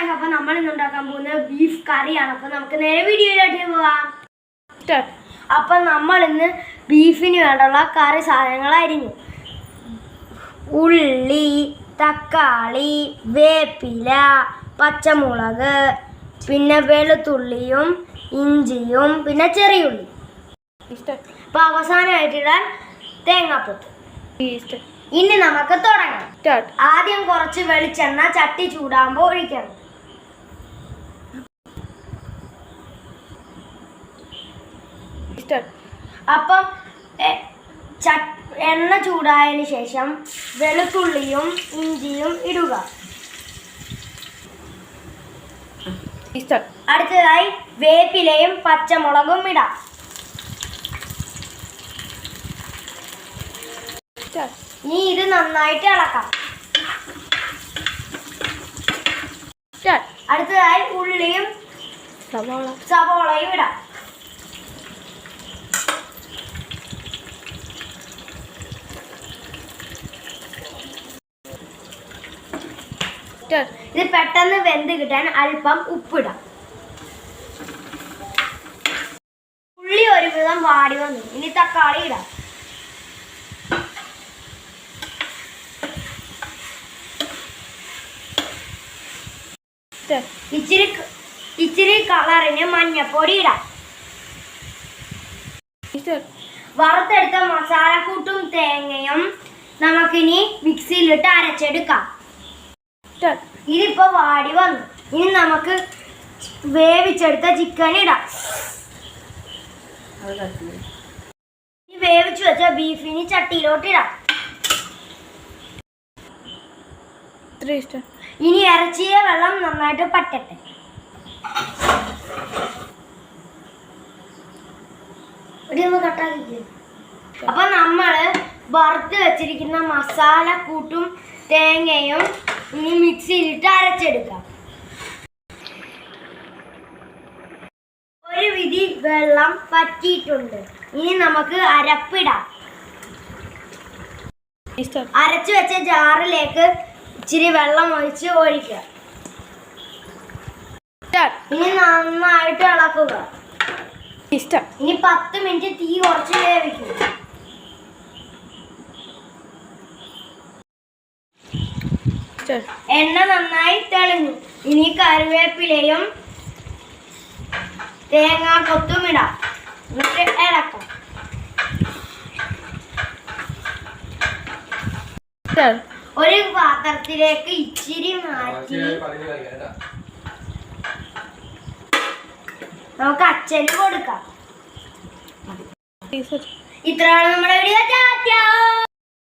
Guys, അപ്പോൾ നമ്മൾ ഇന്ന് ഉണ്ടാക്കാൻ പോകുന്നത് ബീഫ് കറിയാണ്. അപ്പോൾ നമുക്ക് നേരെ വീഡിയോയിലോട്ട് പോവാം. അപ്പം നമ്മൾ ഇന്ന് ബീഫിന് വേണ്ടുള്ള കറി സാധനങ്ങൾ അരിഞ്ഞു. ഉള്ളി, തക്കാളി, വേപ്പില, പച്ചമുളക്, പിന്നെ വെളുത്തുള്ളിയും ഇഞ്ചിയും പിന്നെ ചെറിയുള്ളി. അപ്പോൾ അവസാനമായിട്ടിടാൻ തേങ്ങാപ്പൊത്ത്. ഇനി നമുക്ക് തുടങ്ങാം. ആദ്യം കുറച്ച് വെളിച്ചെണ്ണ ചട്ടി ചൂടാകുമ്പോൾ ഒഴിക്കണം. അപ്പം എണ്ണ ചൂടായതിനു ശേഷം വെളുത്തുള്ളിയും ഇഞ്ചിയും ഇടുക. അടുത്തതായി വേപ്പിലയും പച്ചമുളകും ഇടാം. ഇനി ഇത് നന്നായിട്ട് ഇളക്കാം. അടുത്തതായി ഉള്ളിയും സവോളയും ഇടാം. ഇത് പെട്ടെന്ന് വെന്ത് കിട്ടാൻ അല്പം ഉപ്പിടാം. ഉള്ളി ഒരുവിധം വാടി വന്നു. ഇനി തക്കാളി ഇടാം. ഇച്ചിരി കളറിന് മഞ്ഞപ്പൊടി ഇടാം. വറുത്തെടുത്ത മസാലക്കൂട്ടും തേങ്ങയും നമുക്കിനി മിക്സിയിലിട്ട് അരച്ചെടുക്കാം. ഇതിപ്പോ വാടി വന്നു. ഇനി നമുക്ക് വേവിച്ചെടുത്ത ചിക്കൻ ഇടാം. വേവിച്ചു വെച്ച ബീഫിന് ചട്ടിയിലോട്ട് ഇടാം. ഇനി ഇറച്ചിയ വെള്ളം നന്നായിട്ട് പറ്റട്ടെ. അപ്പൊ നമ്മള് വറുത്ത് വെച്ചിരിക്കുന്ന മസാല കൂട്ടും തേങ്ങയും ഇനി മിക്സിയിലിട്ട് അരച്ചെടുക്കാം. ഒരു വിധി വെള്ളം പറ്റിയിട്ടുണ്ട്. ഇനി നമുക്ക് അരപ്പിടാം. അരച്ചു വെച്ച ജാറിലേക്ക് ഇച്ചിരി വെള്ളം ഒഴിക്കുക. ഇനി നന്നായിട്ട് ഇളക്കുക. ഇനി 10 മിനിറ്റ് തീ കുറച്ച് വേവിക്കുക. എണ്ണ നന്നായി തെളിഞ്ഞു. ഇനി കറിവേപ്പിലയും തേങ്ങാക്കൊത്തും ഇടാം. എന്നിട്ട് ഇളക്കാം. ഒരു പാത്രത്തിലേക്ക് ഇച്ചിരി മാറ്റി നമുക്ക് അച്ഛന് കൊടുക്കാം. ഇത്രയാണ് നമ്മുടെ വീഡിയോ.